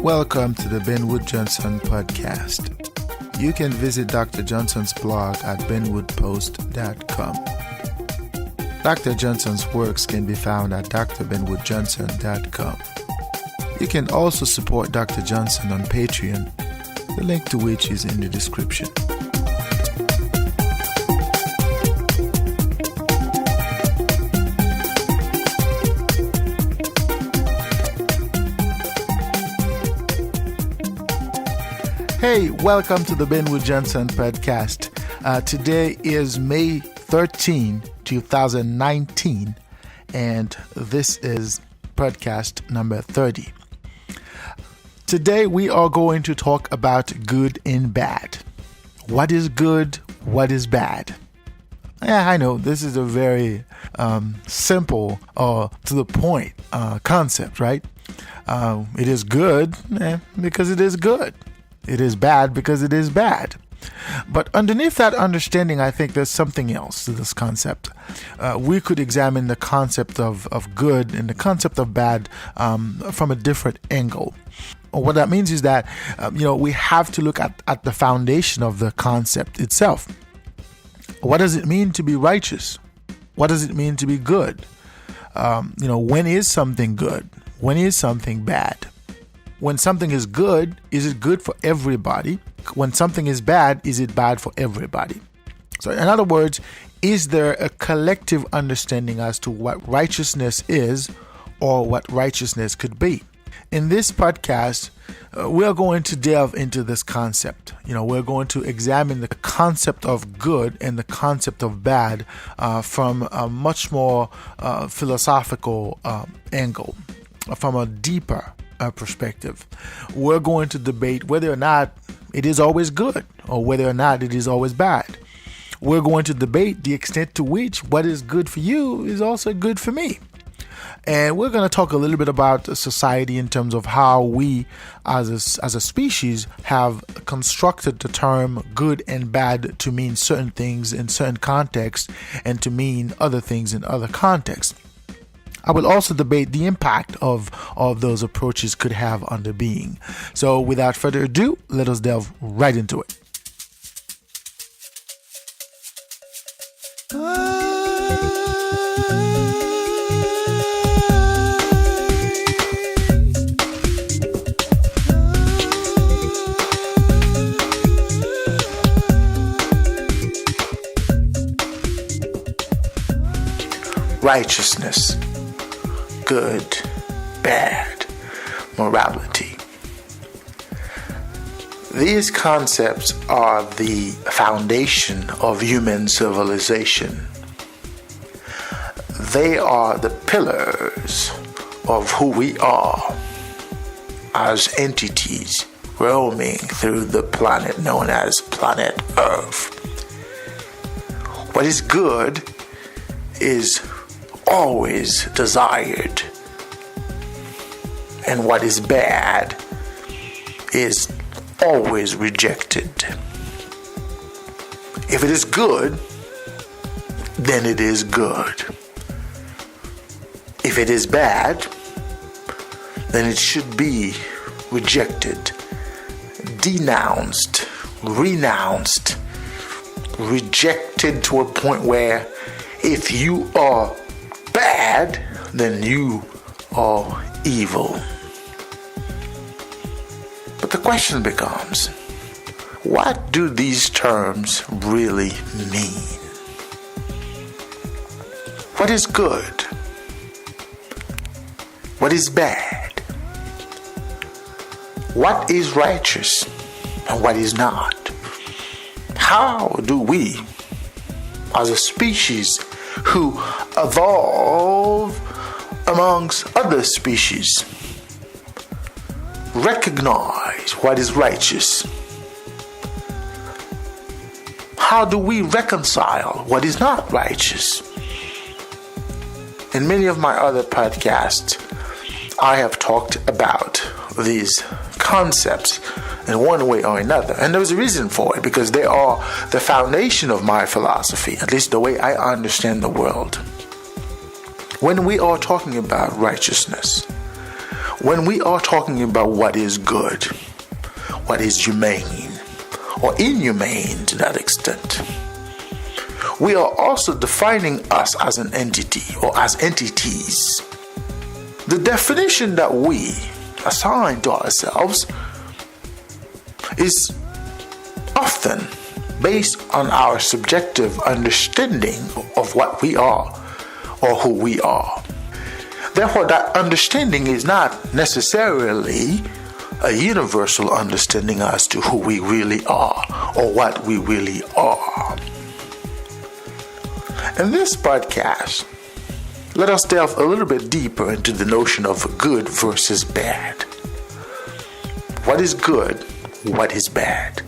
Welcome to the Ben Wood Johnson podcast. You can visit Dr. Johnson's blog at benwoodpost.com. Dr. Johnson's works can be found at drbenwoodjohnson.com. You can also support Dr. Johnson on Patreon, the link to which is in the description. Hey, welcome to the Ben Wood Johnson podcast. Today is May 13, 2019, and this is podcast number 30. Today we are going to talk about good and bad. What is good? What is bad? Yeah, I know this is a very simple or to the point concept, right? It is good because it is good. It is bad because it is bad. But underneath that understanding, I think there's something else to this concept. We could examine the concept of good and the concept of bad from a different angle. What that means is that, we have to look at the foundation of the concept itself. What does it mean to be righteous? What does it mean to be good? When is something good? When is something bad? When something is good, is it good for everybody? When something is bad, is it bad for everybody? So in other words, is there a collective understanding as to what righteousness is or what righteousness could be? In this podcast, we're going to delve into this concept. We're going to examine the concept of good and the concept of bad from a much more philosophical angle, from a deeper perspective. We're going to debate whether or not it is always good or whether or not it is always bad. We're going to debate the extent to which what is good for you is also good for me. And we're going to talk a little bit about society in terms of how we as a species have constructed the term good and bad to mean certain things in certain contexts and to mean other things in other contexts. I will also debate the impact of those approaches could have on the being. So without further ado, let us delve right into it. Righteousness. Good, bad, morality. These concepts are the foundation of human civilization. They are the pillars of who we are as entities roaming through the planet known as planet Earth. What is good is always desired, and what is bad is always rejected. If it is good, then it is good. If it is bad, then it should be rejected, denounced, renounced, rejected to a point where if you are bad, then you are evil. But the question becomes, what do these terms really mean? What is good? What is bad? What is righteous and what is not? How do we, as a species who evolve amongst other species, recognize what is righteous? How do we reconcile what is not righteous? In many of my other podcasts, I have talked about these concepts in one way or another. And there's a reason for it, because they are the foundation of my philosophy, at least the way I understand the world. When we are talking about righteousness, When we are talking about what is good, what is humane, or inhumane to that extent, we are also defining us as an entity or as entities. The definition that we assign to ourselves is often based on our subjective understanding of what we are or who we are. Therefore, that understanding is not necessarily a universal understanding as to who we really are or what we really are. In this podcast, let us delve a little bit deeper into the notion of good versus bad. What is good? What is bad?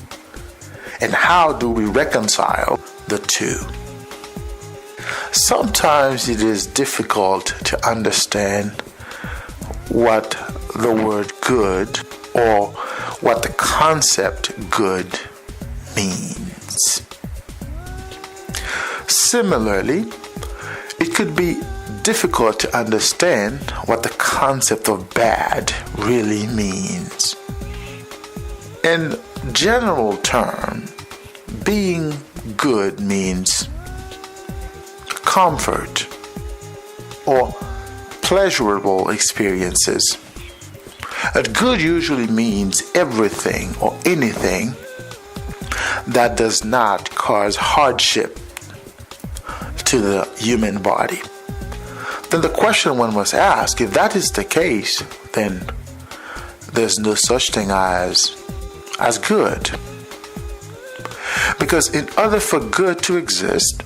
And how do we reconcile the two? Sometimes it is difficult to understand what the word good or what the concept good means. Similarly, it could be difficult to understand what the concept of bad really means. In general terms, being good means comfort or pleasurable experiences. And good usually means everything or anything that does not cause hardship to the human body. Then the question one must ask, if that is the case, then there's no such thing as good. Because in order for good to exist,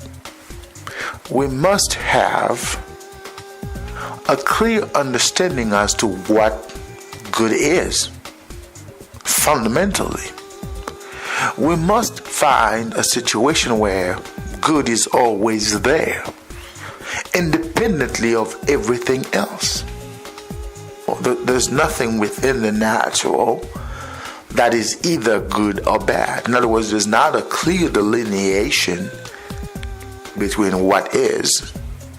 we must have a clear understanding as to what good is. Fundamentally, we must find a situation where good is always there, independently of everything else. There's nothing within the natural that is either good or bad. In other words, there's not a clear delineation between what is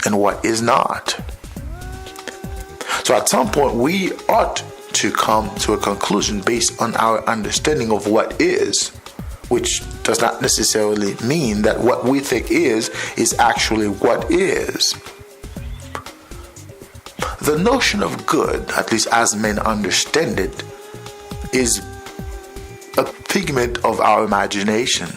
and what is not. So at some point, we ought to come to a conclusion based on our understanding of what is, which does not necessarily mean that what we think is actually what is. The notion of good, at least as men understand it, is a figment of our imagination.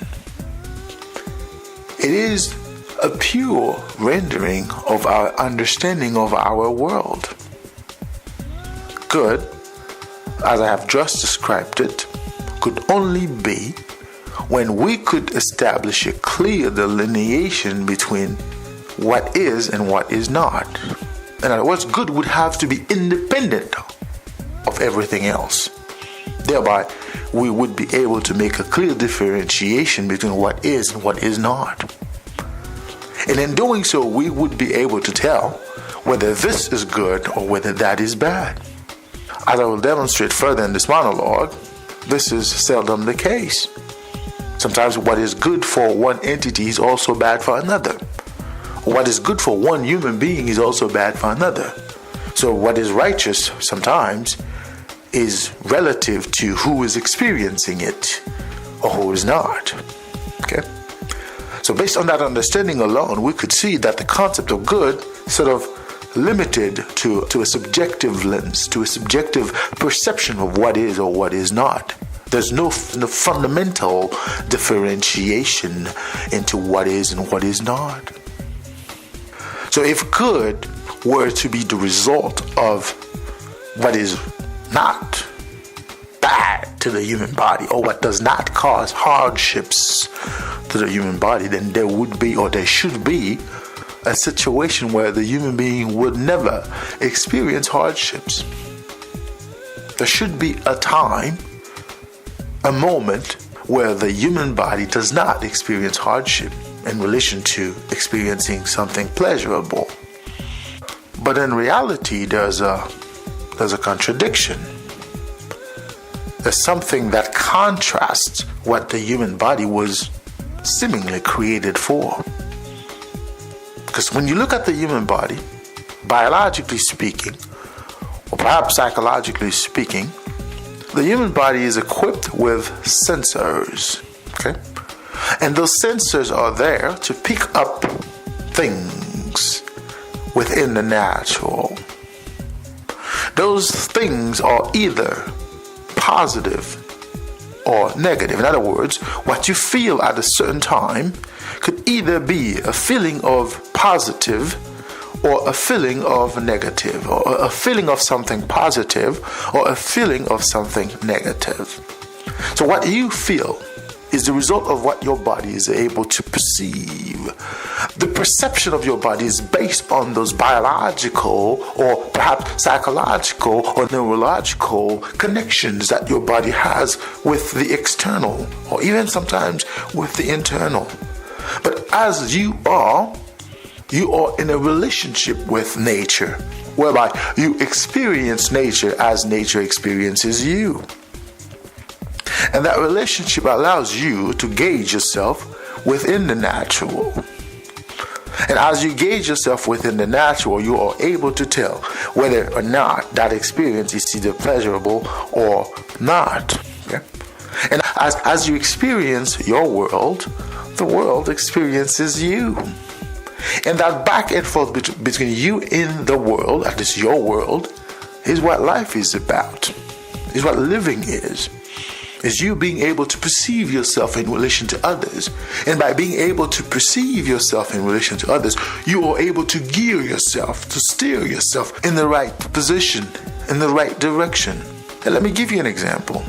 It is a pure rendering of our understanding of our world. Good, as I have just described it, could only be when we could establish a clear delineation between what is and what is not. In other words, good would have to be independent of everything else. Thereby, we would be able to make a clear differentiation between what is and what is not. And in doing so, we would be able to tell whether this is good or whether that is bad. As I will demonstrate further in this monologue, this is seldom the case. Sometimes what is good for one entity is also bad for another. What is good for one human being is also bad for another. So what is righteous sometimes is relative to who is experiencing it or who is not. Okay? So based on that understanding alone, we could see that the concept of good sort of limited to a subjective lens, to a subjective perception of what is or what is not. There's no fundamental differentiation into what is and what is not. So if good were to be the result of what is not bad to the human body or what does not cause hardships to the human body, then there would be, or there should be, a situation where the human being would never experience hardships. There should be a time, a moment, where the human body does not experience hardship in relation to experiencing something pleasurable. But in reality, there's a contradiction. There's something that contrasts what the human body was seemingly created for. Because when you look at the human body, biologically speaking, or perhaps psychologically speaking, the human body is equipped with sensors, okay? And those sensors are there to pick up things within the natural. Those things are either positive or negative. In other words, what you feel at a certain time could either be a feeling of positive or a feeling of negative, or a feeling of something positive or a feeling of something negative. So what you feel is the result of what your body is able to perceive. The perception of your body is based on those biological or perhaps psychological or neurological connections that your body has with the external, or even sometimes with the internal. But as you are in a relationship with nature, whereby you experience nature as nature experiences you. And that relationship allows you to gauge yourself within the natural. And as you gauge yourself within the natural, you are able to tell whether or not that experience is either pleasurable or not. Okay? And as you experience your world, the world experiences you. And that back and forth between you and the world, that is your world, is what life is about, is what living is you being able to perceive yourself in relation to others. And by being able to perceive yourself in relation to others, you are able to gear yourself, to steer yourself in the right position, in the right direction. And let me give you an example.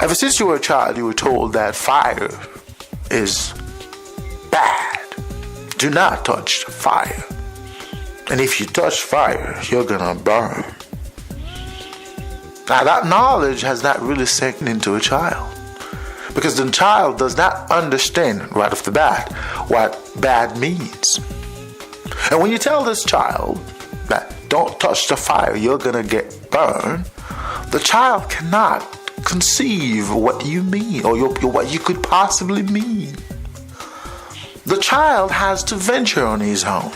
Ever since you were a child, you were told that fire is bad. Do not touch fire. And if you touch fire, you're gonna burn. Now that knowledge has not really sunk into a child, because the child does not understand right off the bat what bad means. And when you tell this child that don't touch the fire, you're gonna get burned, the child cannot conceive what you mean, or what you could possibly mean. The child has to venture on his own.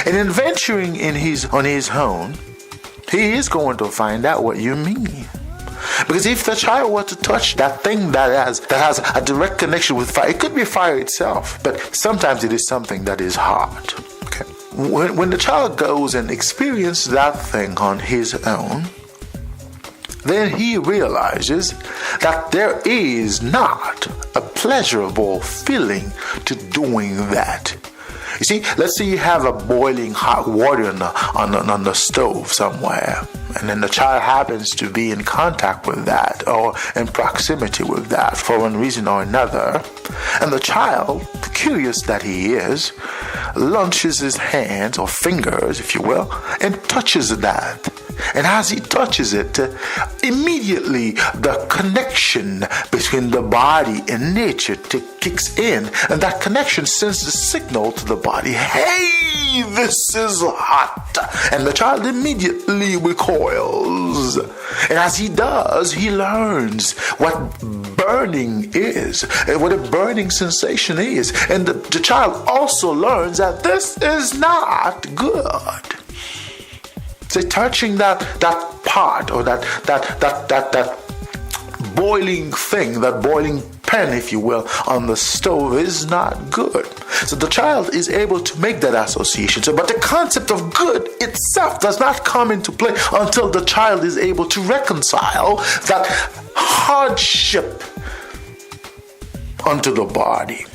And in venturing on his own, he is going to find out what you mean. Because if the child were to touch that thing that has a direct connection with fire, it could be fire itself, but sometimes it is something that is hot. Okay. When the child goes and experiences that thing on his own, then he realizes that there is not a pleasurable feeling to doing that. You see, let's say you have a boiling hot water on the stove somewhere, and then the child happens to be in contact with that or in proximity with that for one reason or another, and the child, curious that he is, launches his hands or fingers, if you will, and touches that. And as he touches it, immediately the connection between the body and nature kicks in. And that connection sends the signal to the body, hey, this is hot. And the child immediately recoils. And as he does, he learns what burning is, and what a burning sensation is. And the child also learns that this is not good. So touching that pot or that boiling thing, that boiling pan, if you will, on the stove is not good. So the child is able to make that association. But the concept of good itself does not come into play until the child is able to reconcile that hardship onto the body.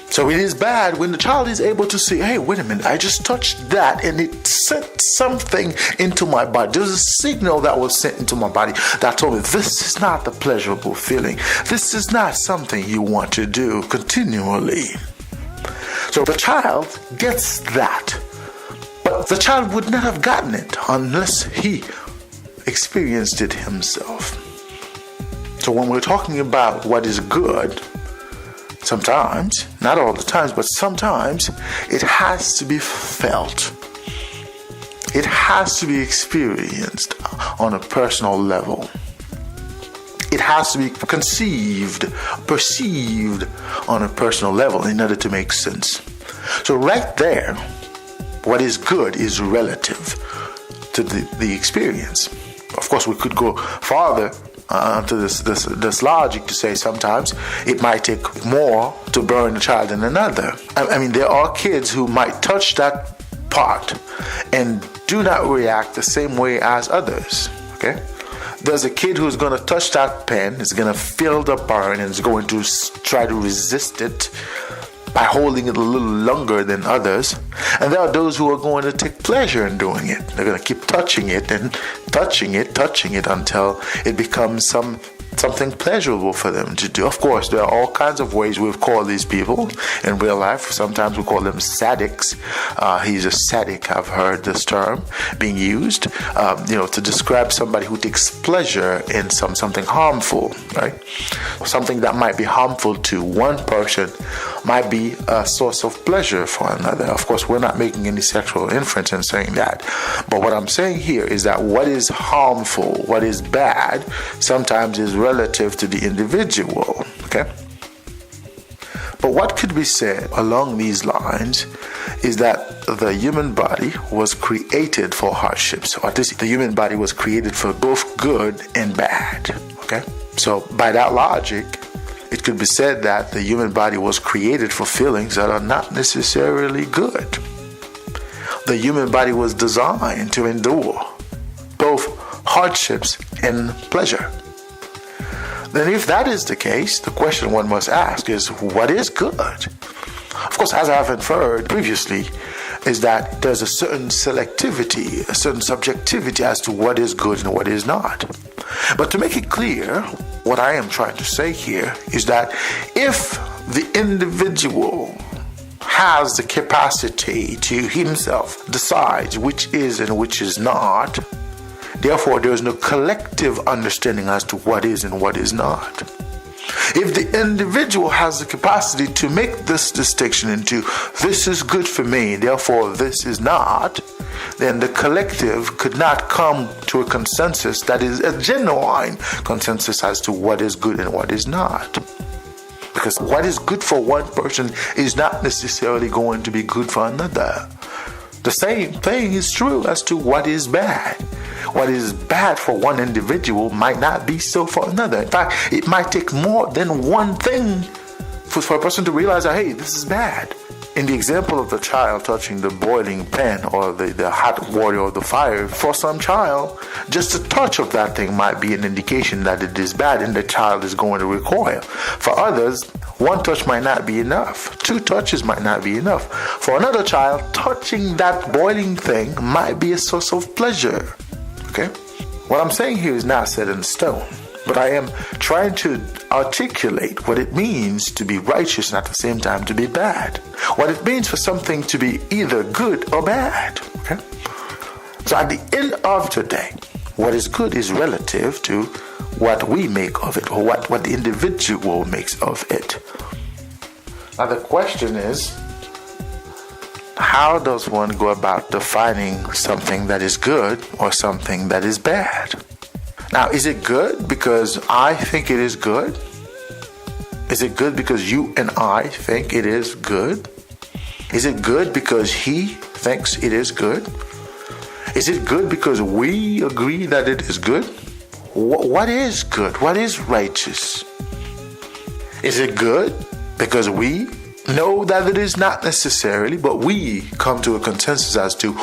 So it is bad when the child is able to say, hey, wait a minute, I just touched that and it sent something into my body. There's a signal that was sent into my body that told me this is not a pleasurable feeling. This is not something you want to do continually. So the child gets that. But the child would not have gotten it unless he experienced it himself. So when we're talking about what is good, sometimes, not all the times, but sometimes it has to be felt. It has to be experienced on a personal level. It has to be conceived, perceived on a personal level in order to make sense. So right there, what is good is relative to the experience. Of course, we could go farther to this logic to say sometimes it might take more to burn a child than another. I mean, there are kids who might touch that part and do not react the same way as others. Okay? There's a kid who's going to touch that pen, is going to feel the burn, and is going to try to resist it by holding it a little longer than others. And there are those who are going to take pleasure in doing it. They're going to keep touching it and touching it until it becomes something pleasurable for them to do. Of course, there are all kinds of ways we've called these people in real life. Sometimes we call them sadics. He's a sadic. I've heard this term being used, to describe somebody who takes pleasure in something harmful, right? Something that might be harmful to one person might be a source of pleasure for another. Of course, we're not making any sexual inference in saying that. But what I'm saying here is that what is harmful, what is bad, sometimes is relative to the individual, okay? But what could be said along these lines is that the human body was created for hardships, or at least the human body was created for both good and bad, okay? So by that logic, it could be said that the human body was created for feelings that are not necessarily good. The human body was designed to endure both hardships and pleasure. Then if that is the case, the question one must ask is, what is good? Of course, as I've inferred previously, is that there's a certain selectivity, a certain subjectivity as to what is good and what is not. But to make it clear, what I am trying to say here is that if the individual has the capacity to himself decide which is and which is not, therefore, there is no collective understanding as to what is and what is not. If the individual has the capacity to make this distinction into this is good for me, therefore this is not, then the collective could not come to a consensus that is a genuine consensus as to what is good and what is not. Because what is good for one person is not necessarily going to be good for another. The same thing is true as to what is bad. What is bad for one individual might not be so for another. In fact, it might take more than one thing for a person to realize that, hey, this is bad. In the example of the child touching the boiling pan or the hot water or the fire, for some child, just a touch of that thing might be an indication that it is bad and the child is going to recoil. For others, one touch might not be enough. 2 touches might not be enough. For another child, touching that boiling thing might be a source of pleasure. Okay? What I'm saying here is not set in stone, but I am trying to articulate what it means to be righteous and at the same time to be bad. What it means for something to be either good or bad. Okay? So at the end of the day, what is good is relative to what we make of it, or what the individual makes of it. Now the question is, how does one go about defining something that is good or something that is bad? Now, is it good because I think it is good? Is it good because you and I think it is good? Is it good because he thinks it is good? Is it good because we agree that it is good? What is good? What is righteous? Is it good because we know that it is not necessarily, but we come to a consensus as to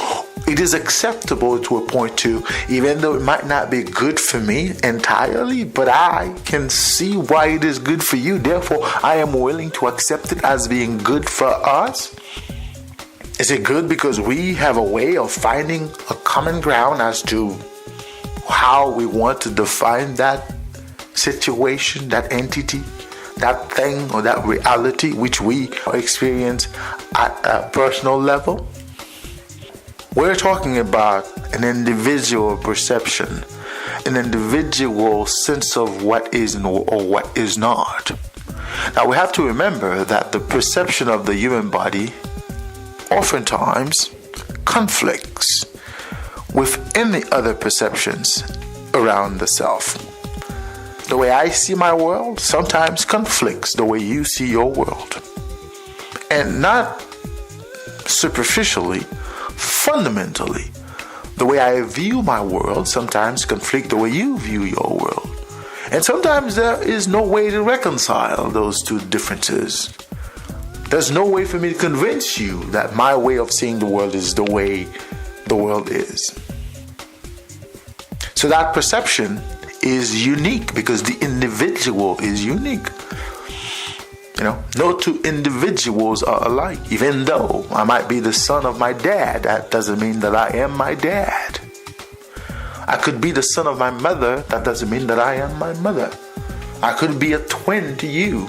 it is acceptable to a point to, even though it might not be good for me entirely, but I can see why it is good for you. Therefore, I am willing to accept it as being good for us. Is it good because we have a way of finding a common ground as to how we want to define that situation, that entity, that thing, or that reality which we experience at a personal level? We're talking about an individual perception, an individual sense of what is or what is not. Now we have to remember that the perception of the human body oftentimes conflicts with any other perceptions around the self. The way I see my world sometimes conflicts the way you see your world. And not superficially, fundamentally, The way I view my world sometimes conflict the way you view your world. And sometimes there is no way to reconcile those two differences. There's no way for me to convince you that my way of seeing the world is the way the world is. So that perception is unique because the individual is unique. No two individuals are alike. Even though I might be the son of my dad, that doesn't mean that I am my dad. I could be the son of my mother, that doesn't mean that I am my mother. I could be a twin to you,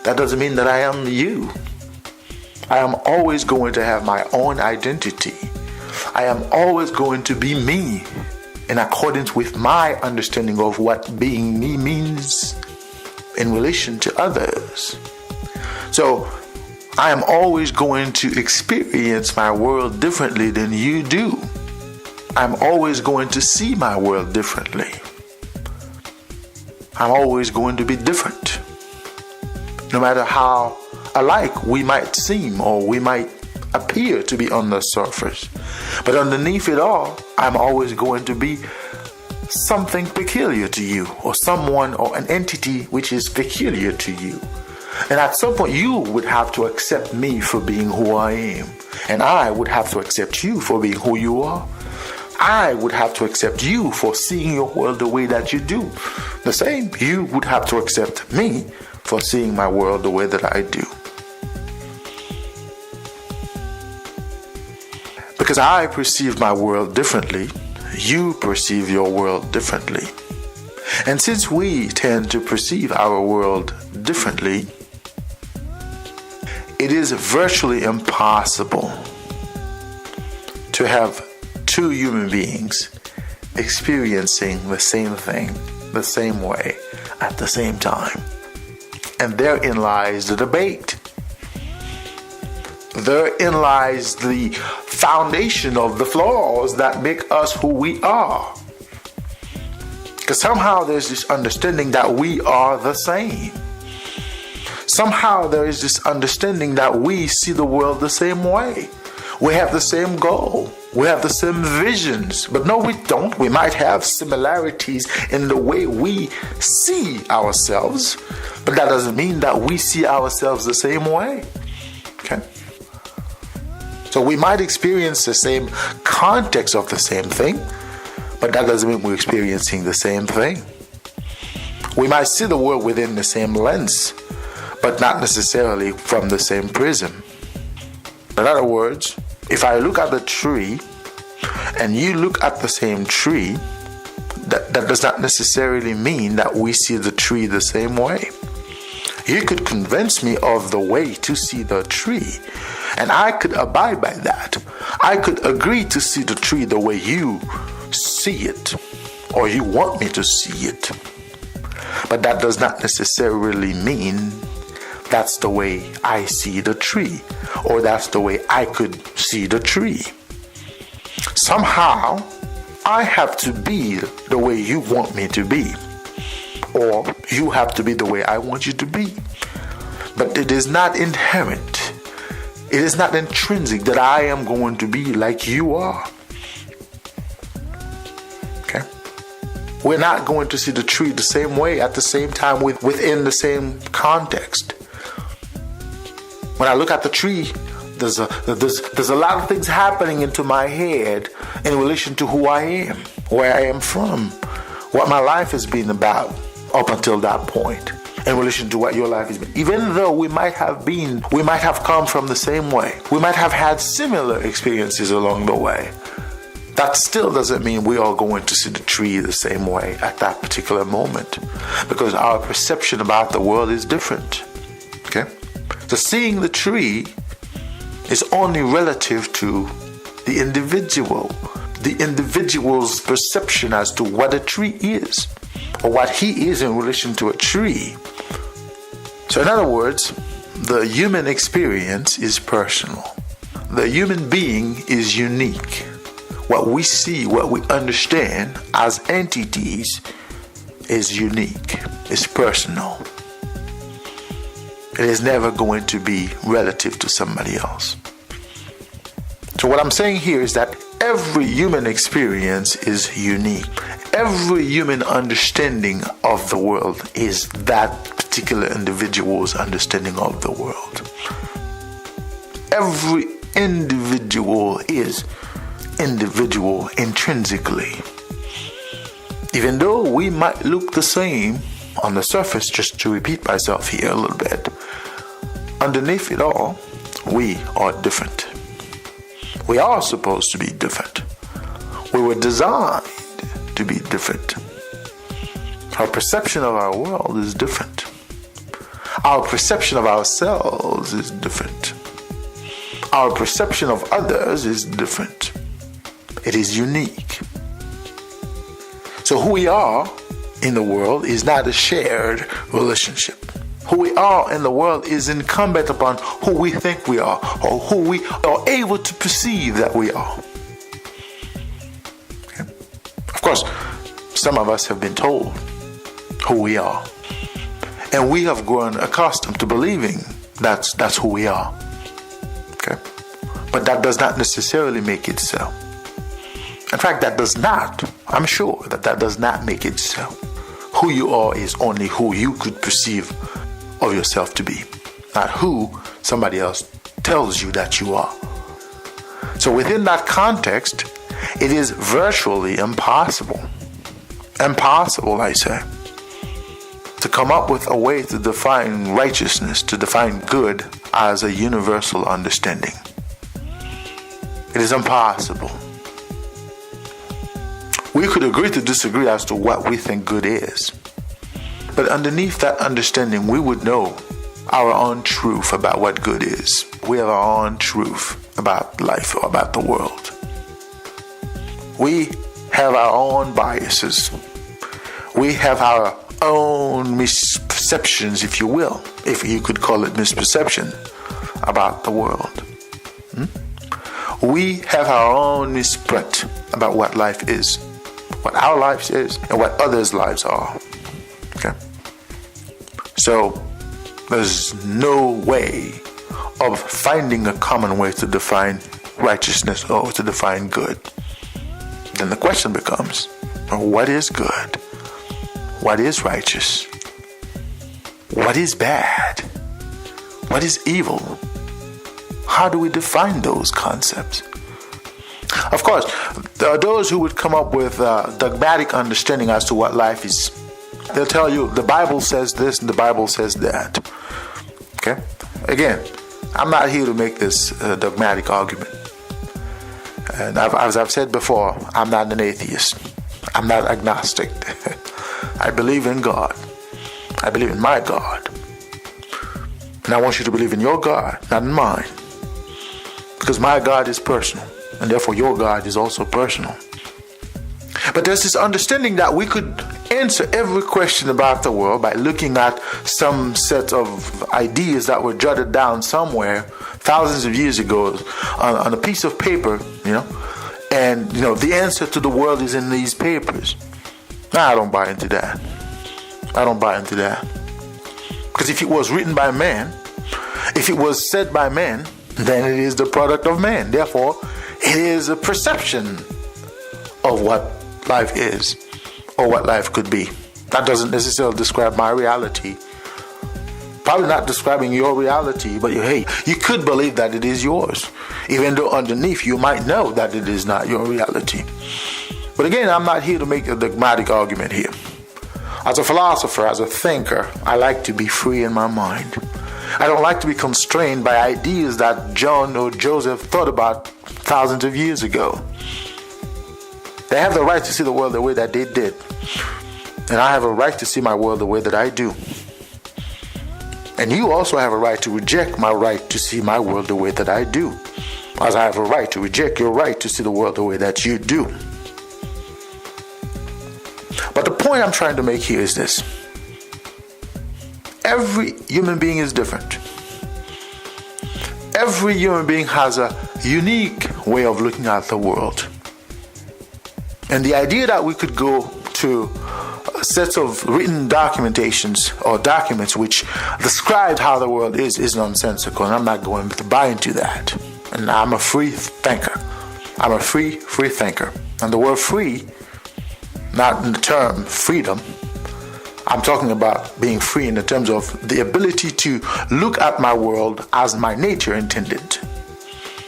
that doesn't mean that I am you. I am always going to have my own identity. I am always going to be me in accordance with my understanding of what being me means in relation to others. So I am always going to experience my world differently than you do. I'm always going to see my world differently. I'm always going to be different. No matter how alike we might seem or we might appear to be on the surface. But underneath it all, I'm always going to be something peculiar to you, or someone or an entity which is peculiar to you. And at some point you would have to accept me for being who I am. And I would have to accept you for being who you are. I would have to accept you for seeing your world the way that you do. The same, you would have to accept me for seeing my world the way that I do. Because I perceive my world differently, you perceive your world differently. And since we tend to perceive our world differently, it is virtually impossible to have two human beings experiencing the same thing the same way at the same time. And therein lies the debate. Therein lies the foundation of the flaws that make us who we are. Because somehow there's this understanding that we are the same. Somehow there is this understanding that we see the world the same way. We have the same goal. We have the same visions. But no, we don't. We might have similarities in the way we see ourselves. But that doesn't mean that we see ourselves the same way. Okay? So we might experience the same context of the same thing. But that doesn't mean we're experiencing the same thing. We might see the world within the same lens, but not necessarily from the same prism. In other words, if I look at the tree and you look at the same tree, that does not necessarily mean that we see the tree the same way. You could convince me of the way to see the tree, and I could abide by that. I could agree to see the tree the way you see it, or you want me to see it. But that does not necessarily mean that's the way I see the tree, or that's the way I could see the tree. Somehow, I have to be the way you want me to be, or you have to be the way I want you to be. But it is not inherent. It is not intrinsic that I am going to be like you are. Okay? We're not going to see the tree the same way at the same time within the same context. When I look at the tree, there's a lot of things happening into my head in relation to who I am, where I am from, what my life has been about up until that point, in relation to what your life has been. Even though we might have come from the same way, we might have had similar experiences along the way, that still doesn't mean we are going to see the tree the same way at that particular moment, because our perception about the world is different. Okay? So seeing the tree is only relative to the individual's perception as to what a tree is, or what he is in relation to a tree. So in other words, the human experience is personal. The human being is unique. What we see, what we understand as entities is unique, is personal. It is never going to be relative to somebody else. So what I'm saying here is that every human experience is unique. Every human understanding of the world is that particular individual's understanding of the world. Every individual is individual intrinsically. Even though we might look the same on the surface, just to repeat myself here a little bit, underneath it all, we are different. We are supposed to be different. We were designed to be different. Our perception of our world is different. Our perception of ourselves is different. Our perception of others is different. It is unique. So who we are in the world is not a shared relationship. Who we are in the world is incumbent upon who we think we are, or who we are able to perceive that we are. Okay? Of course, some of us have been told who we are, and we have grown accustomed to believing that's who we are. Okay? But that does not necessarily make it so. In fact, I'm sure that does not make it so. Who you are is only who you could perceive of yourself to be, not who somebody else tells you that you are. So within that context, it is virtually impossible, I say, to come up with a way to define righteousness, to define good as a universal understanding. It is impossible. We could agree to disagree as to what we think good is. But underneath that understanding, we would know our own truth about what good is. We have our own truth about life or about the world. We have our own biases. We have our own misperceptions, if you will, if you could call it misperception, about the world. We have our own misprint about what life is, what our life is, and what others' lives are. Okay? So there's no way of finding a common way to define righteousness or to define good. Then the question becomes, what is good? What is righteous? What is bad? What is evil? How do we define those concepts? Of course, there are those who would come up with a dogmatic understanding as to what life is. They'll tell you the Bible says this and the Bible says that. Okay? Again, I'm not here to make this dogmatic argument. And as I've said before, I'm not an atheist. I'm not agnostic. I believe in God. I believe in my God. And I want you to believe in your God, not in mine. Because my God is personal, and therefore your God is also personal. But there's this understanding that we could answer every question about the world by looking at some set of ideas that were jotted down somewhere thousands of years ago on a piece of paper, and the answer to the world is in these papers. Now, I don't buy into that. Because if it was written by man, if it was said by man, then it is the product of man. Therefore, it is a perception of what life is or what life could be. That doesn't necessarily describe my reality. Probably not describing your reality, but hey, you could believe that it is yours, even though underneath you might know that it is not your reality. But again, I'm not here to make a dogmatic argument here. As a philosopher, as a thinker, I like to be free in my mind. I don't like to be constrained by ideas that John or Joseph thought about thousands of years ago. They have the right to see the world the way that they did. And I have a right to see my world the way that I do. And you also have a right to reject my right to see my world the way that I do. As I have a right to reject your right to see the world the way that you do. But the point I'm trying to make here is this. Every human being is different. Every human being has a unique way of looking at the world. And the idea that we could go to sets of written documentations or documents which describe how the world is nonsensical. And I'm not going to buy into that. And I'm a free thinker. I'm a free thinker. And the word free, not in the term freedom, I'm talking about being free in the terms of the ability to look at my world as my nature intended.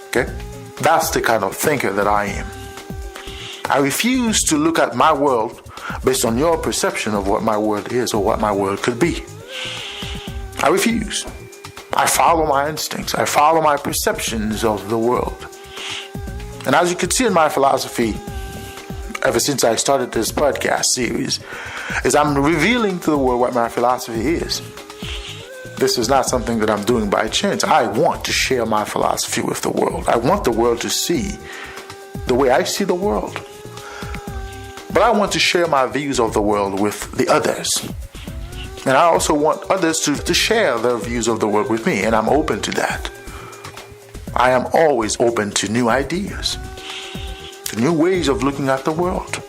Okay? That's the kind of thinker that I am. I refuse to look at my world based on your perception of what my world is or what my world could be. I refuse. I follow my instincts. I follow my perceptions of the world. And as you can see in my philosophy, ever since I started this podcast series, is I'm revealing to the world what my philosophy is. This is not something that I'm doing by chance. I want to share my philosophy with the world. I want the world to see the way I see the world. But I want to share my views of the world with the others. And I also want others to share their views of the world with me. And I'm open to that. I am always open to new ideas, to new ways of looking at the world.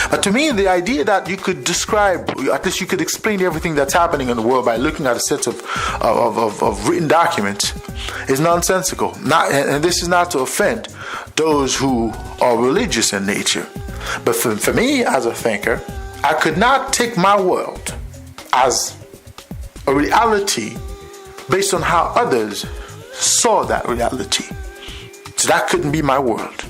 But to me, the idea that you could describe, at least you could explain everything that's happening in the world by looking at a set of written documents is nonsensical. And this is not to offend those who are religious in nature. But for me, as a thinker, I could not take my world as a reality based on how others saw that reality. So that couldn't be my world.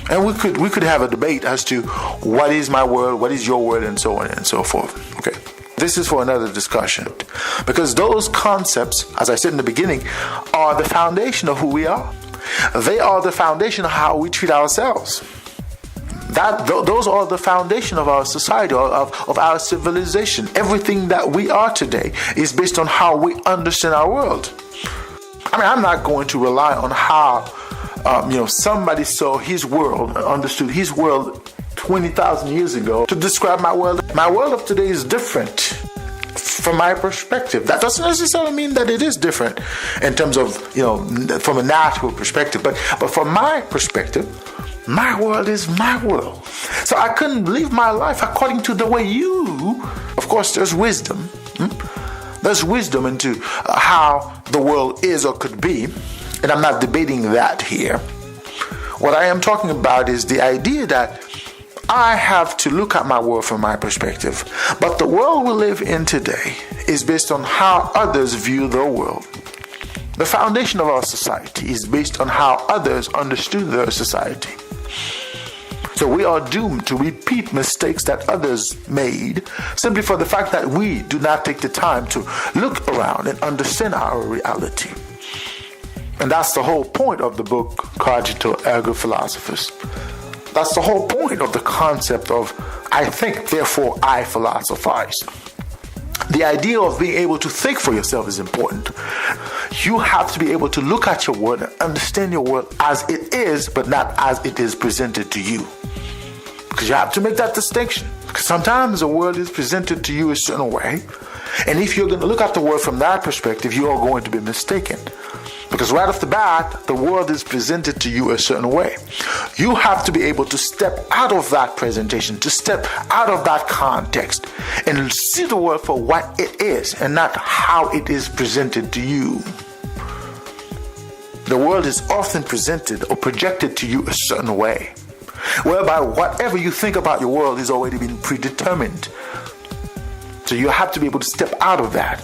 And we could have a debate as to what is my world, what is your world, and so on and so forth. Okay. This is for another discussion. Because those concepts, as I said in the beginning, are the foundation of who we are. They are the foundation of how we treat ourselves. Those are the foundation of our society, of our civilization. Everything that we are today is based on how we understand our world. I mean, I'm not going to rely on how somebody saw his world, understood his world 20,000 years ago to describe my world. My world of today is different from my perspective. That doesn't necessarily mean that it is different in terms of, from a natural perspective. But from my perspective, my world is my world. So I couldn't live my life according to the way of course, there's wisdom. There's wisdom into how the world is or could be. And I'm not debating that here. What I am talking about is the idea that I have to look at my world from my perspective. But the world we live in today is based on how others view their world. The foundation of our society is based on how others understood their society. So we are doomed to repeat mistakes that others made simply for the fact that we do not take the time to look around and understand our reality. And that's the whole point of the book, Cogito Ergo Philosophus. That's the whole point of the concept of I think, therefore I philosophize. The idea of being able to think for yourself is important. You have to be able to look at your world and understand your world as it is, but not as it is presented to you. Because you have to make that distinction. Because sometimes the world is presented to you a certain way. And if you're going to look at the world from that perspective, you are going to be mistaken. Because right off the bat, the world is presented to you a certain way. You have to be able to step out of that presentation, to step out of that context, and see the world for what it is and not how it is presented to you. The world is often presented or projected to you a certain way, whereby whatever you think about your world is already been predetermined. So you have to be able to step out of that.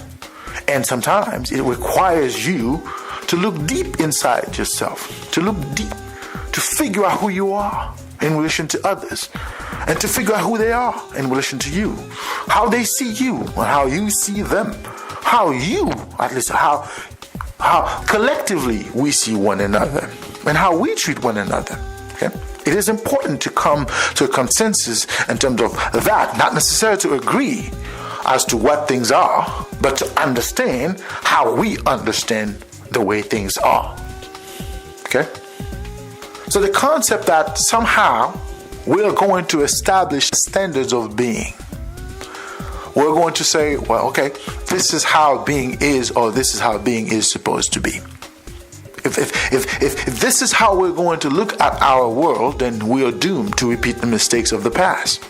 And sometimes it requires you to look deep inside yourself, to look deep, to figure out who you are in relation to others, and to figure out who they are in relation to you, how they see you, and how you see them, how collectively we see one another, and how we treat one another. Okay? It is important to come to a consensus in terms of that, not necessarily to agree as to what things are, but to understand how we understand the way things are. Okay? So the concept that somehow we're going to establish standards of being. We're going to say, well, okay, this is how being is, or this is how being is supposed to be. If this is how we're going to look at our world, then we are doomed to repeat the mistakes of the past.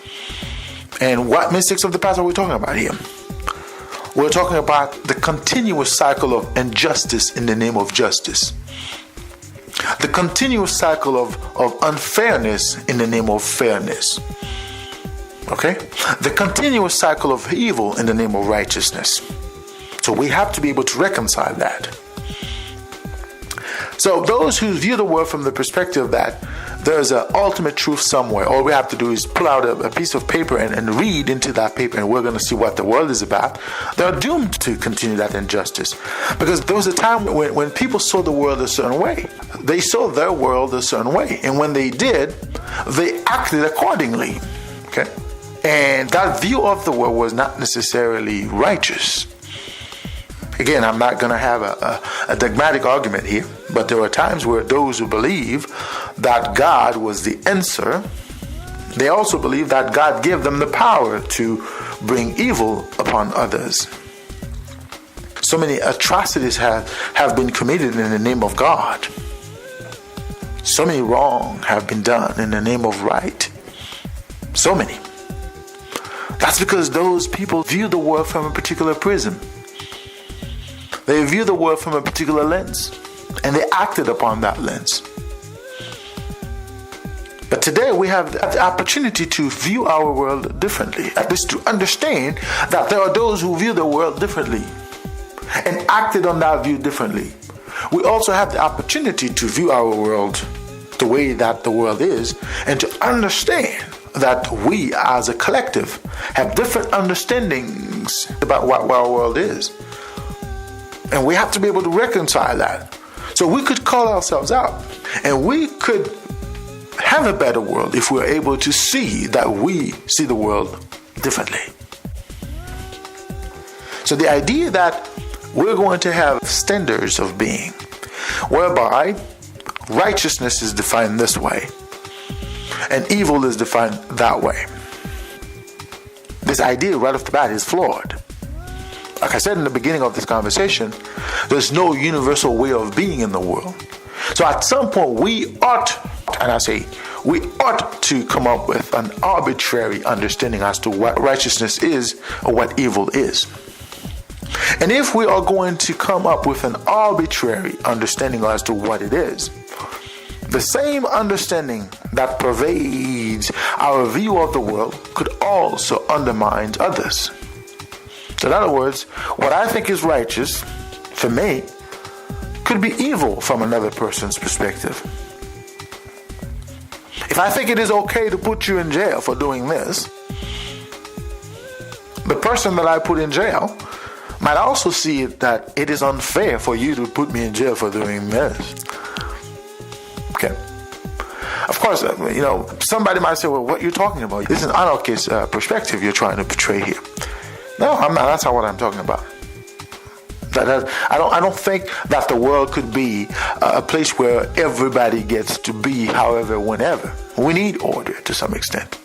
And what mistakes of the past are we talking about here? We're talking about the continuous cycle of injustice in the name of justice. The continuous cycle of unfairness in the name of fairness. Okay? The continuous cycle of evil in the name of righteousness. So we have to be able to reconcile that. So those who view the world from the perspective that there's an ultimate truth somewhere, all we have to do is pull out a piece of paper and read into that paper, and we're going to see what the world is about, they're doomed to continue that injustice. Because there was a time when people saw the world a certain way. They saw their world a certain way. And when they did, they acted accordingly. Okay? And that view of the world was not necessarily righteous. Again, I'm not going to have a dogmatic argument here, but there are times where those who believe that God was the answer, they also believe that God gave them the power to bring evil upon others. So many atrocities have been committed in the name of God. So many wrong have been done in the name of right. So many. That's because those people view the world from a particular prism. They view the world from a particular lens, and they acted upon that lens. But today we have the opportunity to view our world differently, at least to understand that there are those who view the world differently and acted on that view differently. We also have the opportunity to view our world the way that the world is, and to understand that we as a collective have different understandings about what our world is. And we have to be able to reconcile that. So we could call ourselves out, and we could have a better world if we're able to see that we see the world differently. So the idea that we're going to have standards of being whereby righteousness is defined this way and evil is defined that way. This idea right off the bat is flawed. Like I said in the beginning of this conversation, there's no universal way of being in the world. So at some point we ought to come up with an arbitrary understanding as to what righteousness is or what evil is. And if we are going to come up with an arbitrary understanding as to what it is, the same understanding that pervades our view of the world could also undermine others. So in other words, what I think is righteous for me could be evil from another person's perspective. If I think it is okay to put you in jail for doing this, the person that I put in jail might also see it that it is unfair for you to put me in jail for doing this. Okay. Of course, somebody might say, well, what you're talking about? This is an anarchist perspective you're trying to portray here. No, I'm not. That's not what I'm talking about. I don't think that the world could be a place where everybody gets to be however, whenever. We need order to some extent.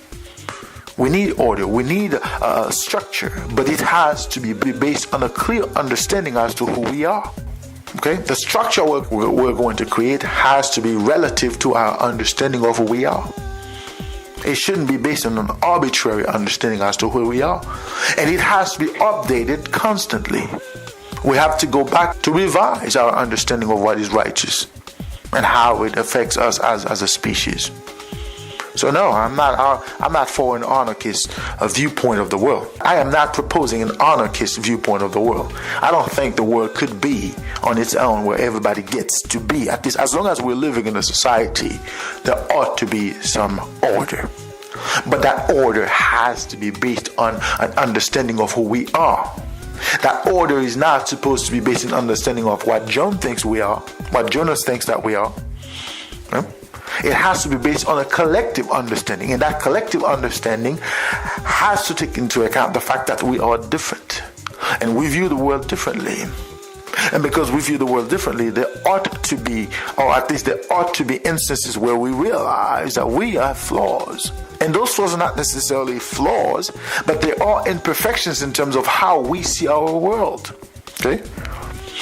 We need order. We need a structure, but it has to be based on a clear understanding as to who we are. Okay? The structure we're going to create has to be relative to our understanding of who we are. It shouldn't be based on an arbitrary understanding as to who we are. And it has to be updated constantly. We have to go back to revise our understanding of what is righteous and how it affects us as a species. So no, I'm not for an anarchist viewpoint of the world. I am not proposing an anarchist viewpoint of the world. I don't think the world could be on its own where everybody gets to be. At least as long as we're living in a society, there ought to be some order. But that order has to be based on an understanding of who we are. That order is not supposed to be based on understanding of what John thinks we are, what Jonas thinks that we are. It has to be based on a collective understanding, and that collective understanding has to take into account the fact that we are different and we view the world differently. And because we view the world differently, there ought to be, or at least there ought to be instances where we realize that we have flaws. And those flaws are not necessarily flaws, but they are imperfections in terms of how we see our world. Okay?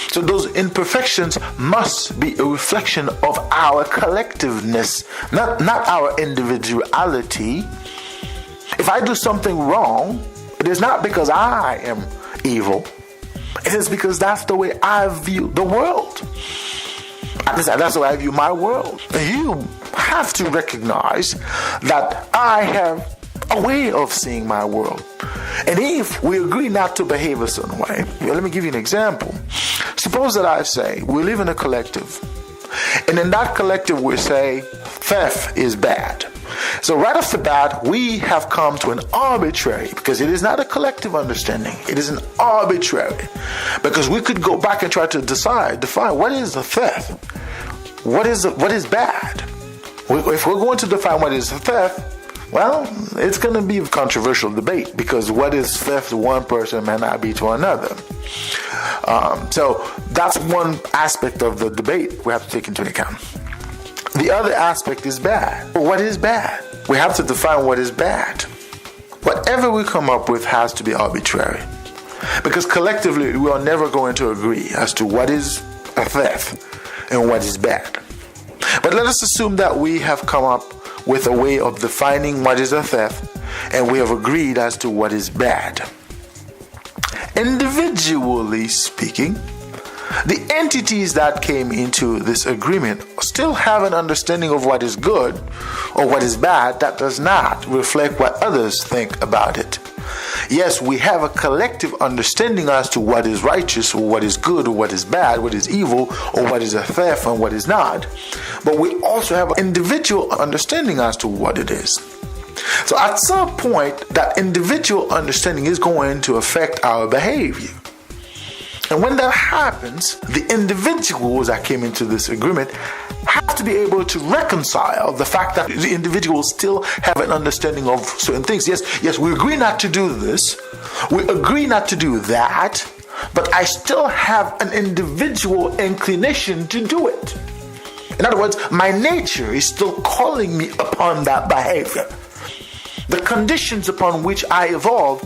So those imperfections must be a reflection of our collectiveness, not our individuality. If I do something wrong, it is not because I am evil. It is because that's the way I view the world. That's the way I view my world. You have to recognize that I have a way of seeing my world. And if we agree not to behave a certain way, let me give you an example. Suppose that I say we live in a collective, and in that collective we say theft is bad. So right off the bat, we have come to an arbitrary, because it is not a collective understanding, it is an arbitrary. Because we could go back and try to define what is the theft, what is bad. If we're going to define what is theft, well, it's going to be a controversial debate, because what is theft to one person may not be to another. So that's one aspect of the debate we have to take into account. The other aspect is bad. What is bad? We have to define what is bad. Whatever we come up with has to be arbitrary, because collectively we are never going to agree as to what is a theft and what is bad. But let us assume that we have come up with a way of defining what is a theft, and we have agreed as to what is bad. Individually speaking, the entities that came into this agreement still have an understanding of what is good or what is bad that does not reflect what others think about it. Yes, we have a collective understanding as to what is righteous or what is good or what is bad, what is evil or what is a theft and what is not. But we also have an individual understanding as to what it is. So at some point, that individual understanding is going to affect our behavior. And when that happens, the individuals that came into this agreement have to be able to reconcile the fact that the individuals still have an understanding of certain things. Yes, we agree not to do this. We agree not to do that. But I still have an individual inclination to do it. In other words, my nature is still calling me upon that behavior. The conditions upon which I evolve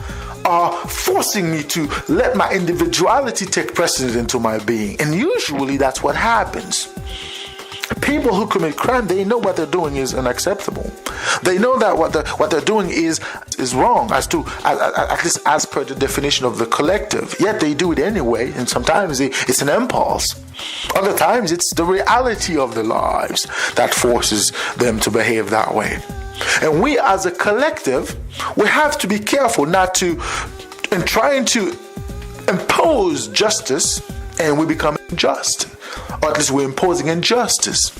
are forcing me to let my individuality take precedence into my being. And usually that's what happens. People who commit crime, they know what they're doing is unacceptable. They know that what they're doing is wrong, at least as per the definition of the collective. Yet they do it anyway, and sometimes it's an impulse. Other times it's the reality of their lives that forces them to behave that way. And we as a collective, we have to be careful not to, in trying to impose justice, and we become unjust. Or at least we're imposing injustice.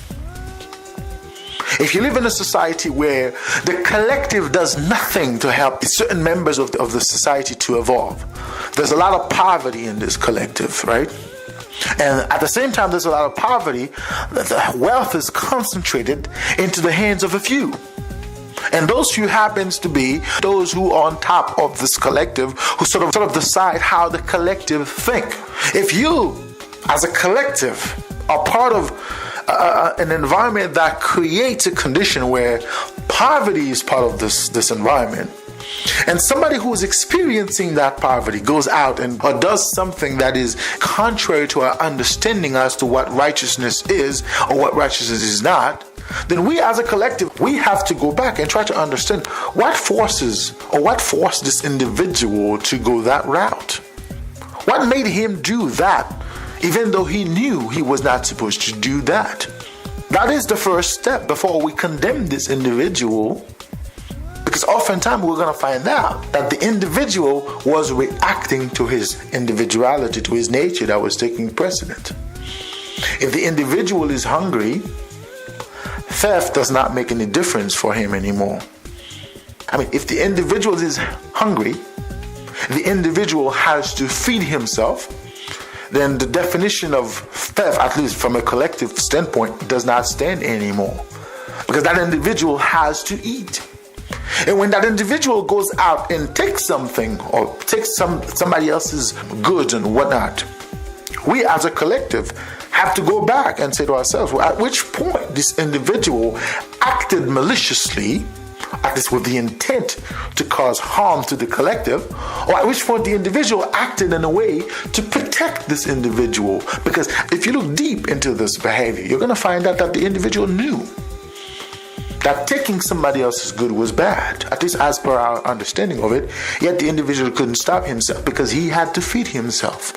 If you live in a society where the collective does nothing to help certain members of the society to evolve, there's a lot of poverty in this collective, right? And at the same time, there's a lot of poverty. The wealth is concentrated into the hands of a few. And those few happens to be those who are on top of this collective, who sort of decide how the collective think. If you, as a collective, are part of an environment that creates a condition where poverty is part of this environment, and somebody who is experiencing that poverty goes out and or does something that is contrary to our understanding as to what righteousness is or what righteousness is not, then we as a collective, we have to go back and try to understand what forced this individual to go that route. What made him do that, even though he knew he was not supposed to do that? That is the first step before we condemn this individual, because oftentimes we're going to find out that the individual was reacting to his individuality, to his nature that was taking precedent. If the individual is hungry, theft does not make any difference for him anymore. I mean, if the individual is hungry, the individual has to feed himself, then the definition of theft, at least from a collective standpoint, does not stand anymore. Because that individual has to eat. And when that individual goes out and takes something or takes somebody else's goods and whatnot, we as a collective have to go back and say to ourselves, well, at which point this individual acted maliciously, at least with the intent to cause harm to the collective, or at which point the individual acted in a way to protect this individual. Because if you look deep into this behavior, you're going to find out that the individual knew that taking somebody else's good was bad, at least as per our understanding of it, yet the individual couldn't stop himself because he had to feed himself.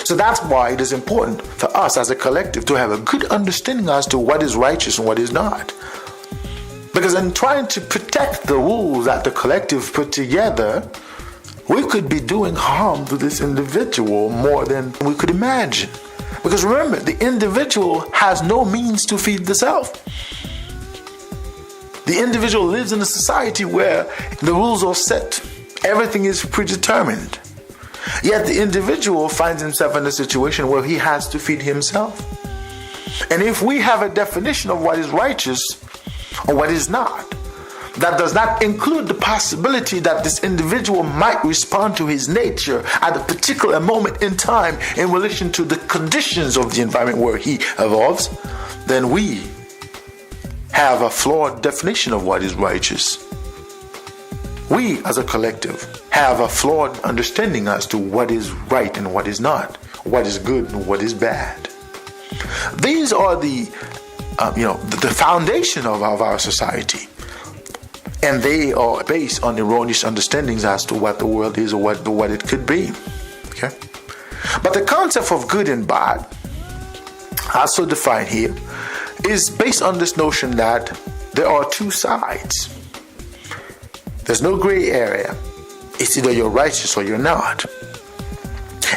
So that's why it is important for us as a collective to have a good understanding as to what is righteous and what is not. Because in trying to protect the rules that the collective put together, we could be doing harm to this individual more than we could imagine. Because remember, the individual has no means to feed the self. The individual lives in a society where the rules are set. Everything is predetermined. Yet the individual finds himself in a situation where he has to feed himself. And if we have a definition of what is righteous or what is not, that does not include the possibility that this individual might respond to his nature at a particular moment in time in relation to the conditions of the environment where he evolves, then we have a flawed definition of what is righteous. We as a collective have a flawed understanding as to what is right and what is not, what is good and what is bad. These are the foundation of our society. And they are based on erroneous understandings as to what the world is or what it could be. Okay? But the concept of good and bad, also defined here, is based on this notion that there are two sides. There's no gray area. It's either you're righteous or you're not.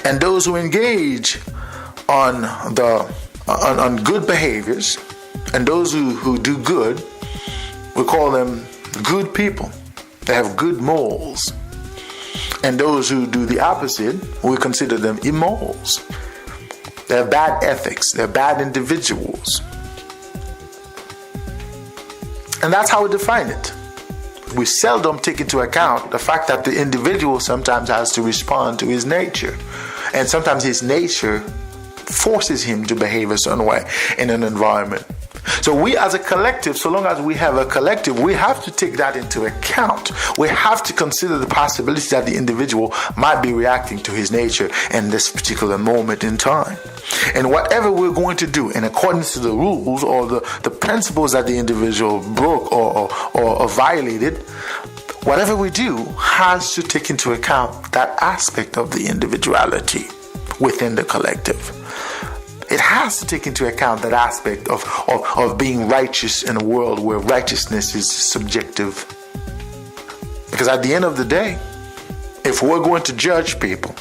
And those who engage on good behaviors and those who do good, we call them good people. They have good morals. And those who do the opposite, we consider them immorals. They have bad ethics. They're bad individuals. And that's how we define it. We seldom take into account the fact that the individual sometimes has to respond to his nature. And sometimes his nature forces him to behave a certain way in an environment. So we as a collective, so long as we have a collective, we have to take that into account. We have to consider the possibility that the individual might be reacting to his nature in this particular moment in time. And whatever we're going to do in accordance to the rules or the principles that the individual broke or violated, whatever we do has to take into account that aspect of the individuality within the collective. It has to take into account that aspect of being righteous in a world where righteousness is subjective. Because at the end of the day, if we're going to judge people,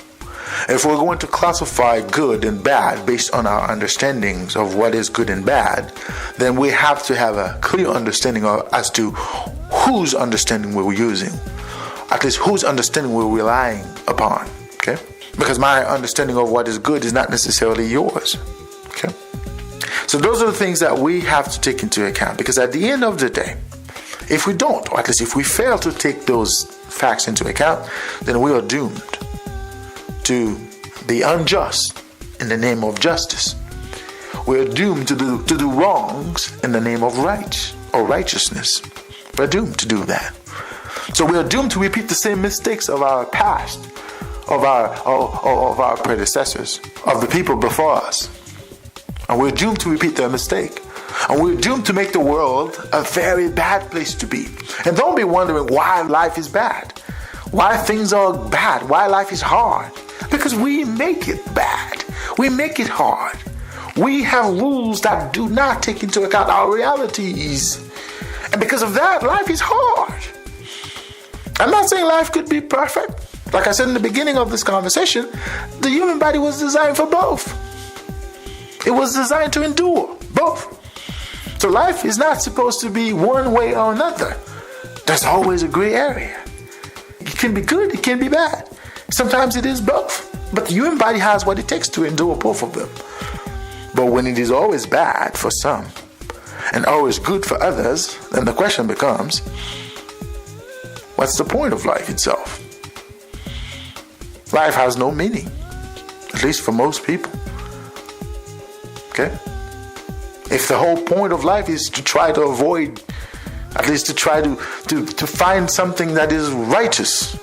if we're going to classify good and bad based on our understandings of what is good and bad, then we have to have a clear understanding as to whose understanding we're using. At least whose understanding we're relying upon. Okay? Because my understanding of what is good is not necessarily yours. Okay? So those are the things that we have to take into account. Because at the end of the day, if we don't, or at least if we fail to take those facts into account, then we are doomed to be unjust in the name of justice. We're doomed to do wrongs in the name of right or righteousness. We're doomed to do that. So we are doomed to repeat the same mistakes of our past, of our predecessors, of the people before us. And we're doomed to repeat their mistake. And we're doomed to make the world a very bad place to be. And don't be wondering why life is bad, why things are bad, why life is hard. Because we make it bad. We make it hard. We have rules that do not take into account our realities. And because of that, life is hard. I'm not saying life could be perfect. Like I said in the beginning of this conversation, the human body was designed for both. It was designed to endure both. So life is not supposed to be one way or another. There's always a gray area. It can be good, it can be bad. Sometimes it is both. But the human body has what it takes to endure both of them. But when it is always bad for some and always good for others, then the question becomes, what's the point of life itself? Life has no meaning, at least for most people. Okay? If the whole point of life is to try to avoid, at least to try to find something that is righteous,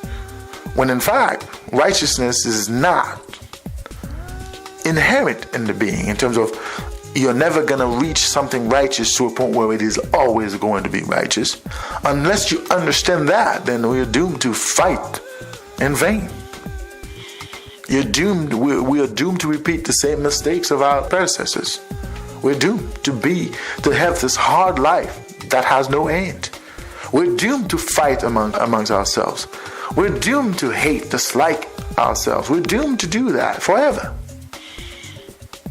when in fact, righteousness is not inherent in the being, in terms of you're never going to reach something righteous to a point where it is always going to be righteous. Unless you understand that, then we're doomed to fight in vain. You're doomed. We are doomed to repeat the same mistakes of our predecessors. We're doomed to have this hard life that has no end. We're doomed to fight amongst ourselves. We're doomed to hate, dislike ourselves. We're doomed to do that forever.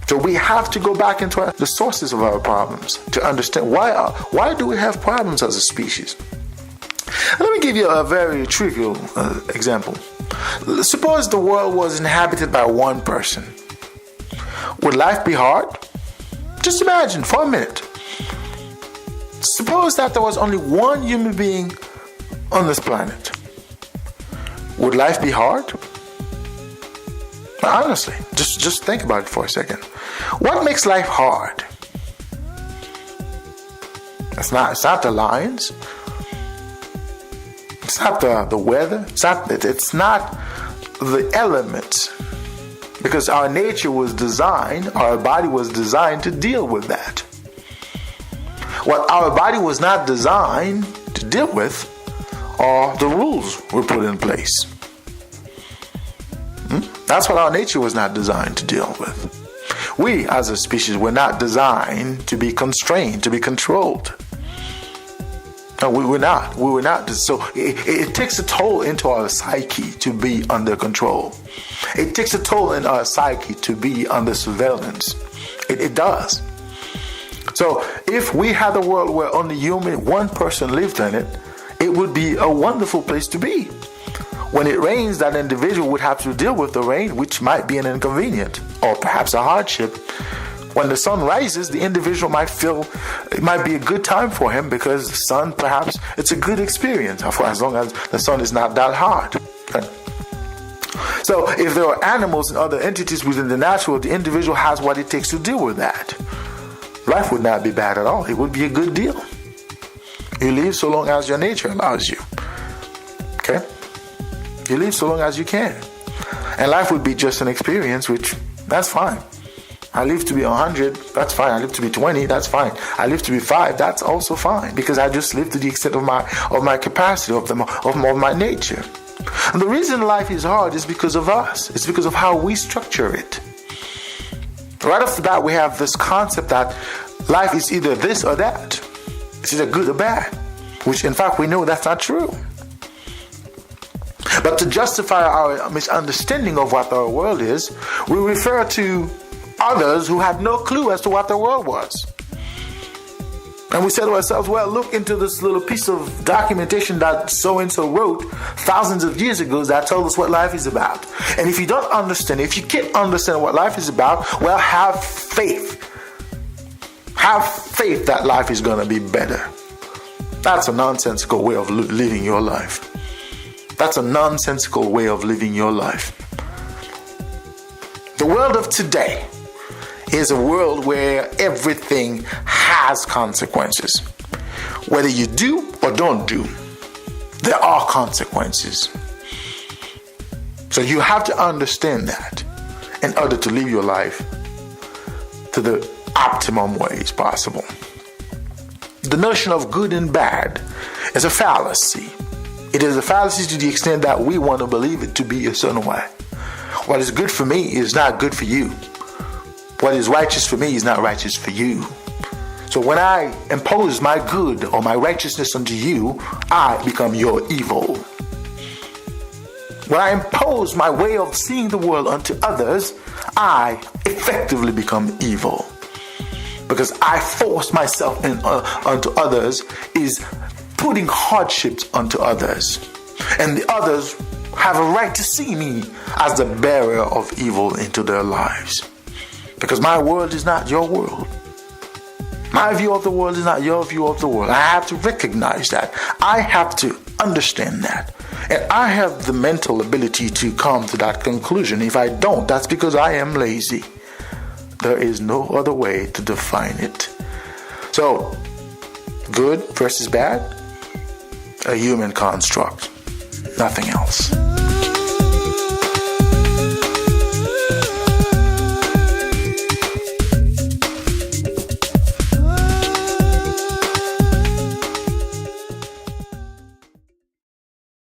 So we have to go back into the sources of our problems to understand why do we have problems as a species. Let me give you a very trivial example. Suppose the world was inhabited by one person. Would life be hard? Just imagine for a minute. Suppose that there was only one human being on this planet. Would life be hard? Honestly, just think about it for a second. What makes life hard? It's not the lions. It's not the weather. It's not the elements. Because our nature was designed, our body was designed to deal with that. What our body was not designed to deal with are the rules we put in place. That's what our nature was not designed to deal with. We, as a species, were not designed to be constrained, to be controlled. No, we were not. We were not. So it takes a toll into our psyche to be under control. It takes a toll in our psyche to be under surveillance. It does. So if we had a world where only one person lived in it, it would be a wonderful place to be. When it rains, that individual would have to deal with the rain, which might be an inconvenience or perhaps a hardship. When the sun rises, the individual might feel it might be a good time for him because the sun, perhaps, it's a good experience as long as the sun is not that hard. Okay? So if there are animals and other entities within the natural, the individual has what it takes to deal with that. Life would not be bad at all. It would be a good deal. You live so long as your nature allows you. Okay? You live so long as you can. And life would be just an experience, which, that's fine. I live to be 100, that's fine. I live to be 20, that's fine. I live to be 5, that's also fine. Because I just live to the extent of my capacity, of my nature. And the reason life is hard is because of us. It's because of how we structure it. Right off the bat, we have this concept that life is either this or that. It's either good or bad. Which, in fact, we know that's not true. But to justify our misunderstanding of what our world is, we refer to others who had no clue as to what the world was. And we say to ourselves, well, look into this little piece of documentation that so-and-so wrote thousands of years ago that told us what life is about. And if you don't understand, if you can't understand what life is about, well, have faith. Have faith that life is going to be better. That's a nonsensical way of living your life. That's a nonsensical way of living your life. The world of today is a world where everything has consequences. Whether you do or don't do, there are consequences. So you have to understand that in order to live your life to the optimum ways possible. The notion of good and bad is a fallacy. It is a fallacy to the extent that we want to believe it to be a certain way. What is good for me is not good for you. What is righteous for me is not righteous for you. So when I impose my good or my righteousness unto you, I become your evil. When I impose my way of seeing the world unto others, I effectively become evil. Because I force myself unto others is putting hardships unto others. And the others have a right to see me as the bearer of evil into their lives. Because my world is not your world. My view of the world is not your view of the world. I have to recognize that. I have to understand that. And I have the mental ability to come to that conclusion. If I don't, that's because I am lazy. There is no other way to define it. So, good versus bad, a human construct. Nothing else.